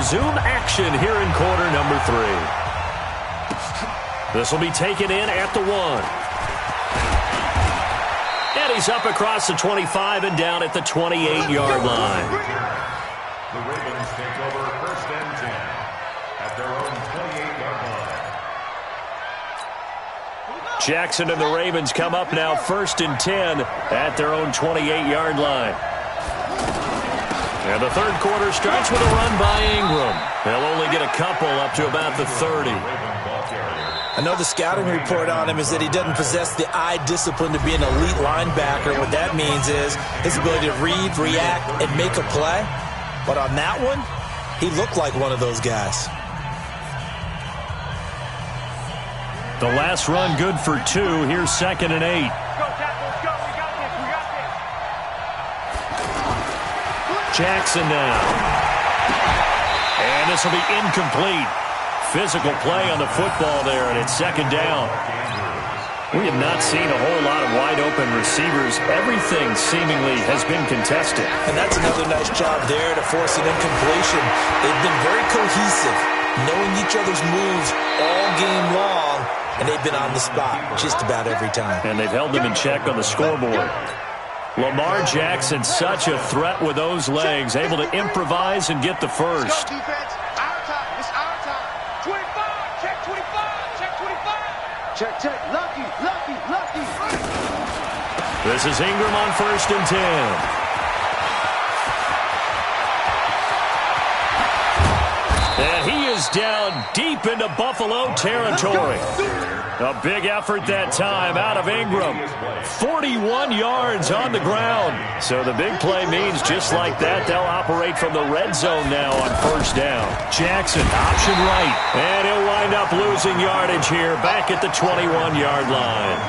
resume action here in quarter number 3. This will be taken in at the 1. And he's up across the 25 and down at the 28-yard line. The Ravens take over 1st and 10 at their own 28-yard line. Jackson and the Ravens come up now 1st and 10 at their own 28-yard line. And the third quarter starts with a run by Ingram. They'll only get a couple up to about the 30. I know the scouting report on him is that he doesn't possess the eye discipline to be an elite linebacker. What that means is his ability to read, react, and make a play. But on that one, he looked like one of those guys. The last run good for 2. Here's 2nd and 8. Jackson now. And this will be incomplete. Physical play on the football there, and it's 2nd down. We have not seen a whole lot of wide-open receivers. Everything seemingly has been contested. And that's another nice job there to force an incompletion. They've been very cohesive, knowing each other's moves all game long, and they've been on the spot just about every time. And they've held them in check on the scoreboard. Lamar Jackson, such a threat with those legs, able to improvise and get the first. Check, lucky. This is Ingram on 1st and 10. And he is down deep into Buffalo territory. A big effort that time out of Ingram. 41 yards on the ground. So the big play means just like that, they'll operate from the red zone now on 1st down. Jackson, option right. And he'll wind up losing yardage here back at the 21-yard line.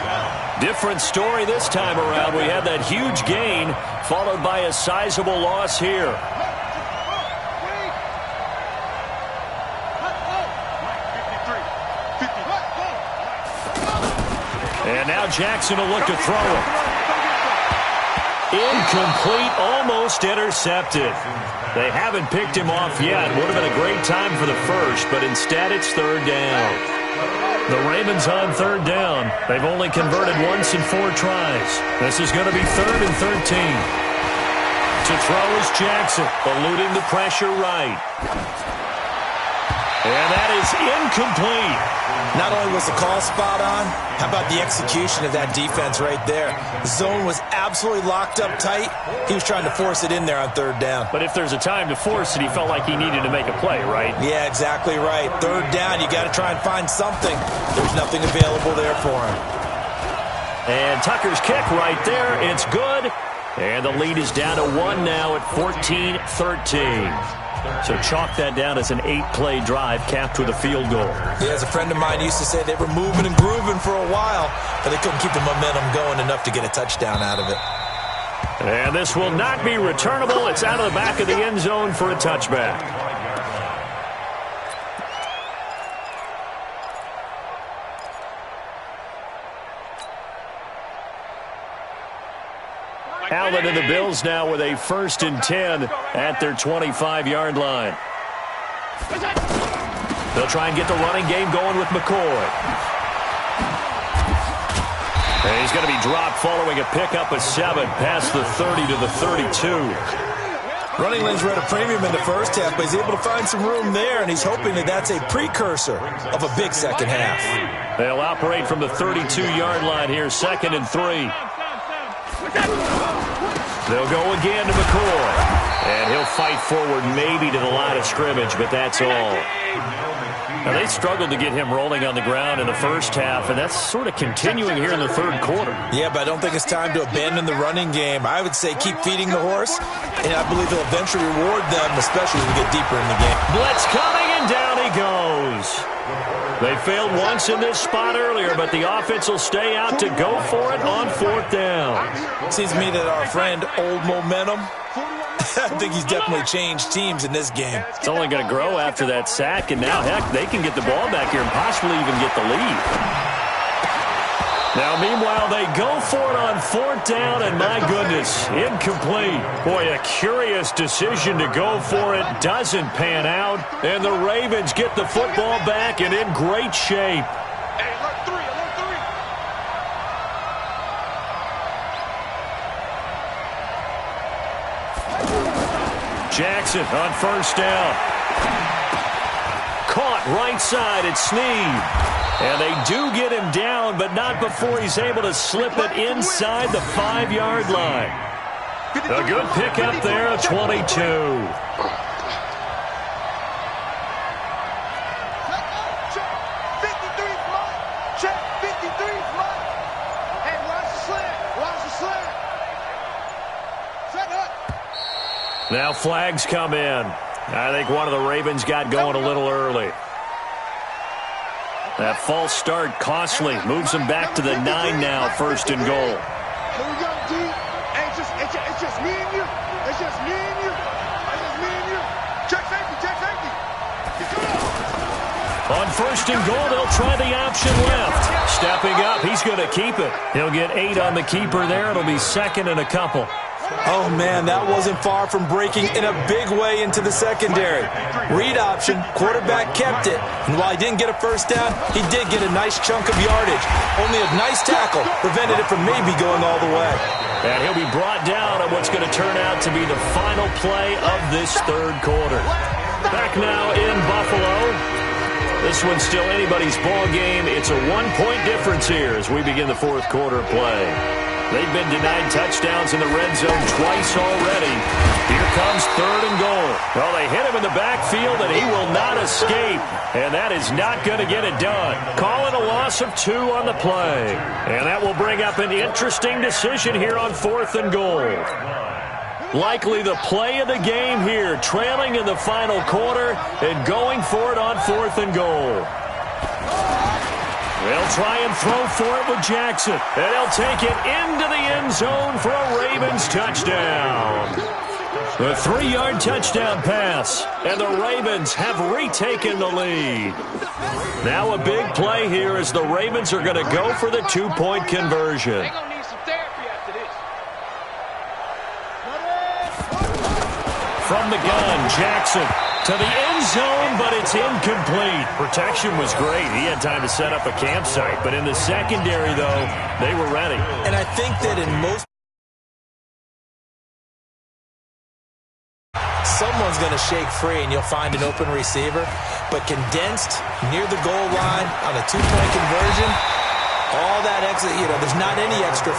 Different story this time around. We had that huge gain followed by a sizable loss here. And now Jackson will look to throw it. Incomplete, almost intercepted. They haven't picked him off yet. Would have been a great time for the first, but instead it's 3rd down. The Ravens on 3rd down. They've only converted once in 4 tries. This is going to be 3rd and 13. To throw is Jackson, eluding the pressure right. And that is incomplete. Not only was the call spot on, how about the execution of that defense right there? The zone was absolutely locked up tight. He was trying to force it in there on 3rd down. But if there's a time to force it, he felt like he needed to make a play, right? Yeah, exactly right. 3rd down, you got to try and find something. There's nothing available there for him. And Tucker's kick right there. It's good. And the lead is down to 1 now at 14-13. So chalk that down as an 8-play drive capped with a field goal. Yeah, as a friend of mine used to say, they were moving and grooving for a while, but they couldn't keep the momentum going enough to get a touchdown out of it. And this will not be returnable. It's out of the back of the end zone for a touchback. Allen and the Bills now with a 1st and 10 at their 25-yard line. They'll try and get the running game going with McCoy. And he's going to be dropped following a pickup of 7 past the 30 to the 32. Running lanes were at a premium in the first half, but he's able to find some room there, and he's hoping that that's a precursor of a big second half. They'll operate from the 32-yard line here, 2nd and 3. They'll go again to McCoy. And he'll fight forward maybe to the line of scrimmage, but that's all. Now, they struggled to get him rolling on the ground in the first half, and that's sort of continuing here in the 3rd quarter. Yeah, but I don't think it's time to abandon the running game. I would say keep feeding the horse, and I believe he'll eventually reward them, especially as we get deeper in the game. Blitz coming, and down he goes. They failed once in this spot earlier, but the offense will stay out to go for it on 4th down. Seems to me that our friend, Old Momentum, I think he's definitely changed teams in this game. It's only going to grow after that sack, and now, heck, they can get the ball back here and possibly even get the lead. Now, meanwhile, they go for it on 4th down, and my goodness, incomplete. Boy, a curious decision to go for it. Doesn't pan out, and the Ravens get the football back and in great shape. Hey, alert 3, alert 3. Jackson on 1st down. Caught right side at Snead. And they do get him down, but not before he's able to slip it inside the 5-yard line. A good pickup there at 22. Check 53's mine. Hey, watch the slant. Watch the slant. Set up. Now flags come in. I think one of the Ravens got going a little early. That false start costly. Moves him back to the 9 now, 1st and goal. Here we go, D. Hey, it's just me and you. It's just me and you. It's just me and you. Check safety, check safety. On 1st and goal, they'll try the option left. Stepping up, he's going to keep it. He'll get 8 on the keeper there. It'll be 2nd and a couple. Oh, man, that wasn't far from breaking in a big way into the secondary. Read option, quarterback kept it. And while he didn't get a 1st down, he did get a nice chunk of yardage. Only a nice tackle prevented it from maybe going all the way. And he'll be brought down on what's going to turn out to be the final play of this 3rd quarter. Back now in Buffalo. This one's still anybody's ball game. It's a 1-point difference here as we begin the 4th quarter play. They've been denied touchdowns in the red zone twice already. Here comes 3rd and goal. Well, they hit him in the backfield, and he will not escape. And that is not going to get it done. Calling a loss of 2 on the play. And that will bring up an interesting decision here on 4th and goal. Likely the play of the game here, trailing in the final quarter and going for it on 4th and goal. They'll try and throw for it with Jackson. And he'll take it into the end zone for a Ravens touchdown. The 3-yard touchdown pass. And the Ravens have retaken the lead. Now a big play here as the Ravens are going to go for the 2-point conversion. They're going to need some therapy after this. From the gun, Jackson to the end zone, but it's incomplete. Protection was great. He had time to set up a campsite, but in the secondary, though, they were ready. And I think that in most... someone's going to shake free, and you'll find an open receiver. But condensed, near the goal line, on a 2-point conversion, all that extra, there's not any extra...